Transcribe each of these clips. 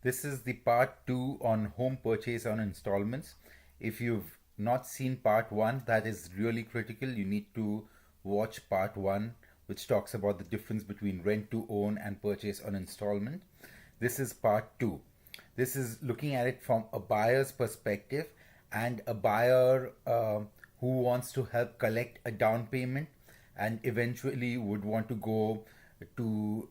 This is the part 2 on home purchase on installments. If you've not seen part 1, that is really critical. You need to watch part 1, which talks about the difference between rent to own and purchase on installment. This is part 2. This is looking at it from a buyer's perspective and a buyer who wants to help collect a down payment and eventually would want to go to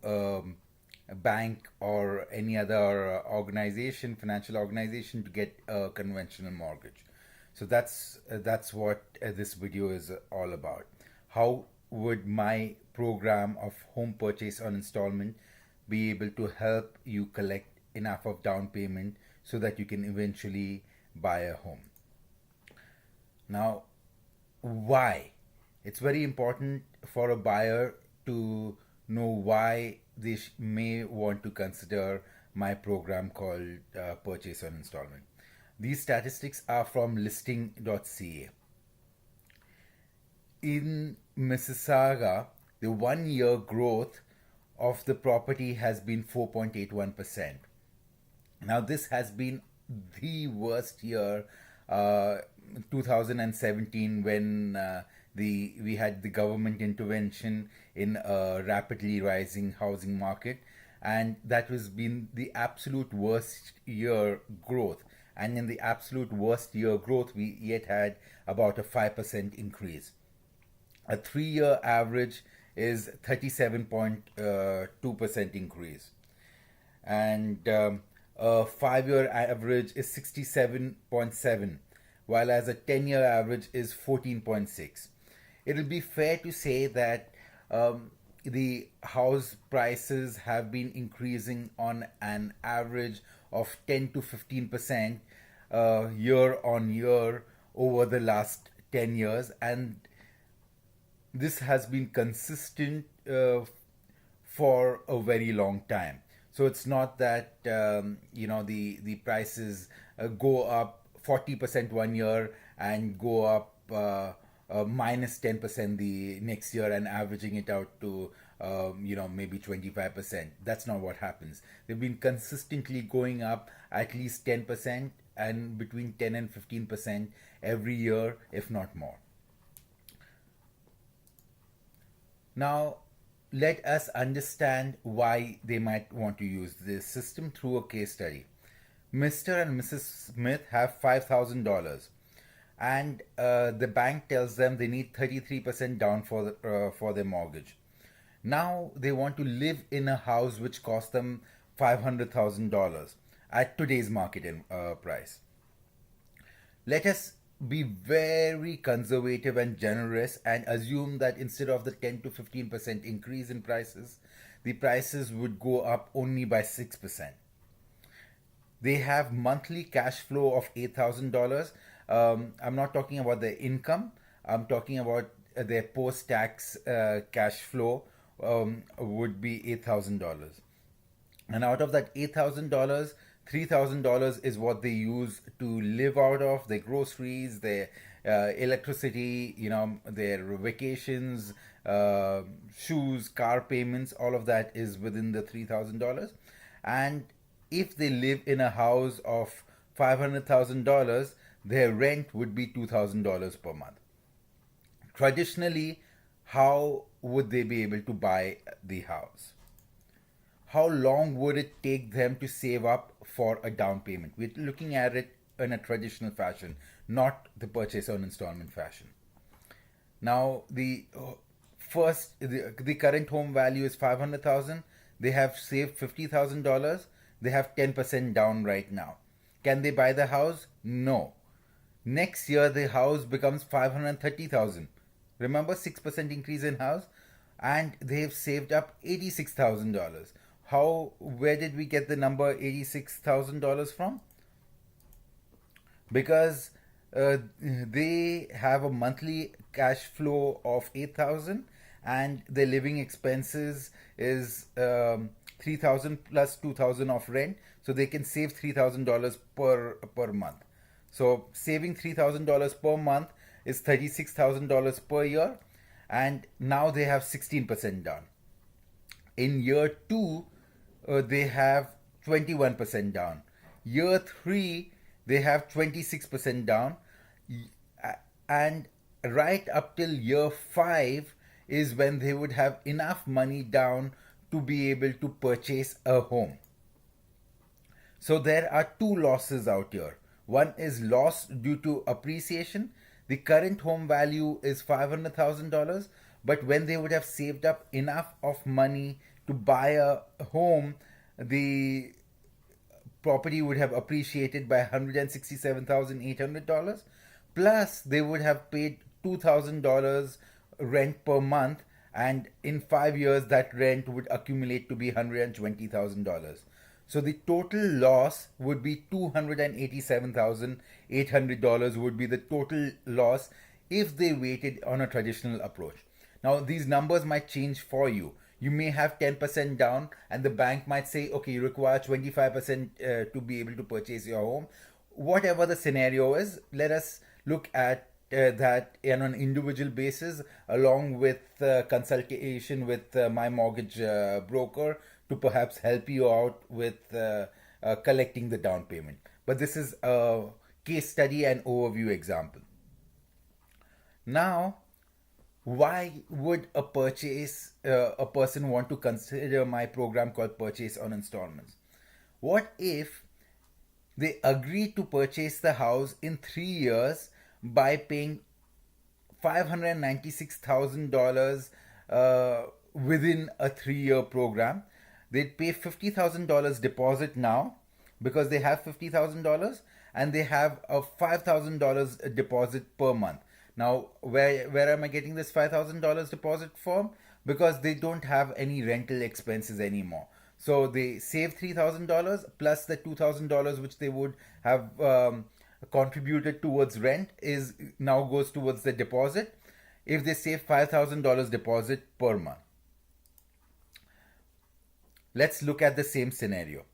a bank or any other organization, financial organization, to get a conventional mortgage. So that's what this video is all about. How would my program of home purchase on installment be able to help you collect enough of down payment so that you can eventually buy a home? Now, why? It's very important for a buyer to know why they may want to consider my program called Purchase on Installment. These statistics are from listing.ca. In Mississauga, the 1 year growth of the property has been 4.81%. Now, this has been the worst year, 2017, when we had the government intervention in a rapidly rising housing market, and that was been the absolute worst year growth. And in the absolute worst year growth, we yet had about a 5% increase. A 3 year average is 37.2% increase, and a 5 year average is 67.7, while as a 10 year average is 14.6. It'll be fair to say that the house prices have been increasing on an average of 10 to 15% year on year over the last 10 years, and this has been consistent for a very long time. So it's not that the prices go up 40% 1 year and go up minus 10% the next year and averaging it out to maybe 25%. That's not what happens. They've been consistently going up at least 10% and between 10 and 15% every year, if not more. Now, let us understand why they might want to use this system through a case study. Mr. and Mrs. Smith have $5,000, and the bank tells them they need 33% down for their mortgage. Now they want to live in a house which costs them $500,000 at today's market price. Let us be very conservative and generous and assume that instead of the 10 to 15% increase in prices, the prices would go up only by 6%. They have monthly cash flow of $8,000. I'm not talking about their income, I'm talking about their post tax cash flow would be $8,000. And out of that $8,000, $3,000 is what they use to live out of, their groceries, their electricity, their vacations, shoes, car payments, all of that is within the $3,000. And if they live in a house of $500,000, their rent would be $2,000 per month. Traditionally, how would they be able to buy the house? How long would it take them to save up for a down payment? We're looking at it in a traditional fashion, not the purchase on installment fashion. Now, the current home value is 500,000. They have saved $50,000. They have 10% down right now. Can they buy the house? No. Next year, the house becomes 530,000. Remember, 6% increase in house, and they've saved up $86,000. Where did we get the number $86,000 from? Because they have a monthly cash flow of 8,000 and their living expenses is 3,000 plus 2,000 of rent, so they can save $3,000 per month. So saving $3,000 per month is $36,000 per year, and now they have 16% down. In year 2, they have 21% down. Year 3, they have 26% down. And right up till year 5 is when they would have enough money down to be able to purchase a home. So there are two losses out here. One is loss due to appreciation. The current home value is $500,000, but when they would have saved up enough of money to buy a home, the property would have appreciated by $167,800. Plus, they would have paid $2,000 rent per month, and in 5 years, that rent would accumulate to be $120,000. So the total loss would be $287,800 would be the total loss if they waited on a traditional approach. Now these numbers might change for you. You may have 10% down and the bank might say, okay, you require 25% to be able to purchase your home. Whatever the scenario is, let us look at that on an individual basis along with consultation with my mortgage broker to perhaps help you out with collecting the down payment. But this is a case study and overview example. Now, why would a person want to consider my program called Purchase on Installments? What if they agree to purchase the house in 3 years by paying $596,000 within a 3-year program? They'd pay $50,000 deposit now because they have $50,000 and they have a $5,000 deposit per month. Now, where am I getting this $5,000 deposit from? Because they don't have any rental expenses anymore. So they save $3,000 plus the $2,000 which they would have contributed towards rent is now goes towards the deposit. If they save $5,000 deposit per month. Let's look at the same scenario.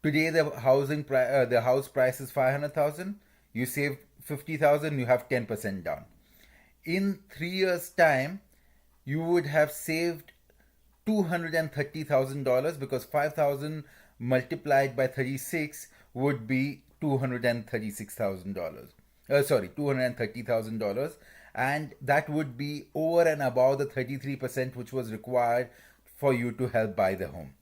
Today the house price is 500,000. You save 50,000. You have 10% down. In 3 years' time, you would have saved $230,000 because 5,000 multiplied by 36 would be $230,000, and that would be over and above the 33% which was required for you to help buy the home.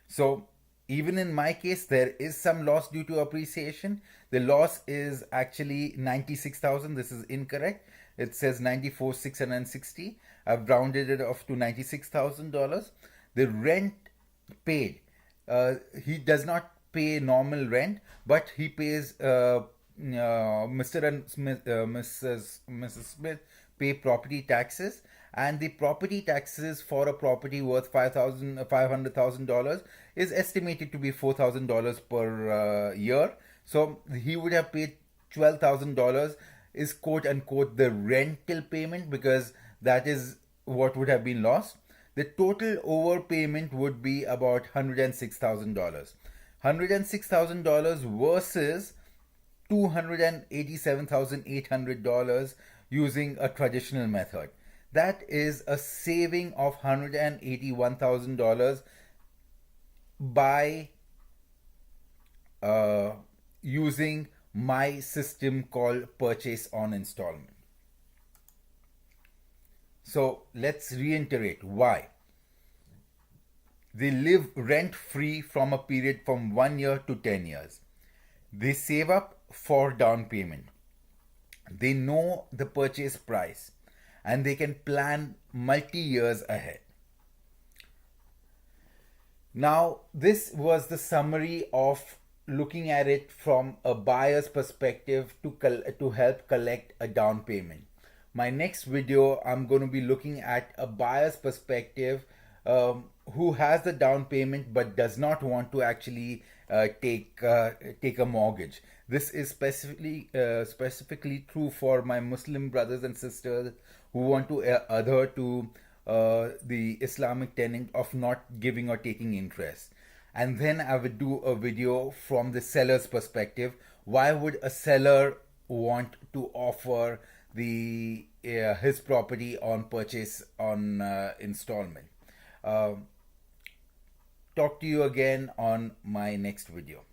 So even in my case, there is some loss due to appreciation. The loss is actually 96,000. This is incorrect. It says 94,660. I've rounded it off to $96,000. The rent paid, he does not pay normal rent, but he pays Mr. and Mrs. Smith pay property taxes, and the property taxes for a property worth $500,000 is estimated to be $4,000 per year. So he would have paid $12,000 is quote unquote the rental payment because that is what would have been lost. The total overpayment would be about $106,000. $106,000 versus $287,800 using a traditional method. That is a saving of $181,000 by using my system called Purchase on Installment. So let's reiterate why. They live rent free from a period from 1 year to 10 years. They save up for down payment. They know the purchase price and they can plan multi-years ahead. Now, this was the summary of looking at it from a buyer's perspective to help collect a down payment. My next video, I'm going to be looking at a buyer's perspective who has the down payment but does not want to actually take a mortgage. This is specifically true for my Muslim brothers and sisters who want to adhere to the Islamic tenet of not giving or taking interest. And then I would do a video from the seller's perspective. Why would a seller want to offer his property on purchase on installment? talk to you again on my next video.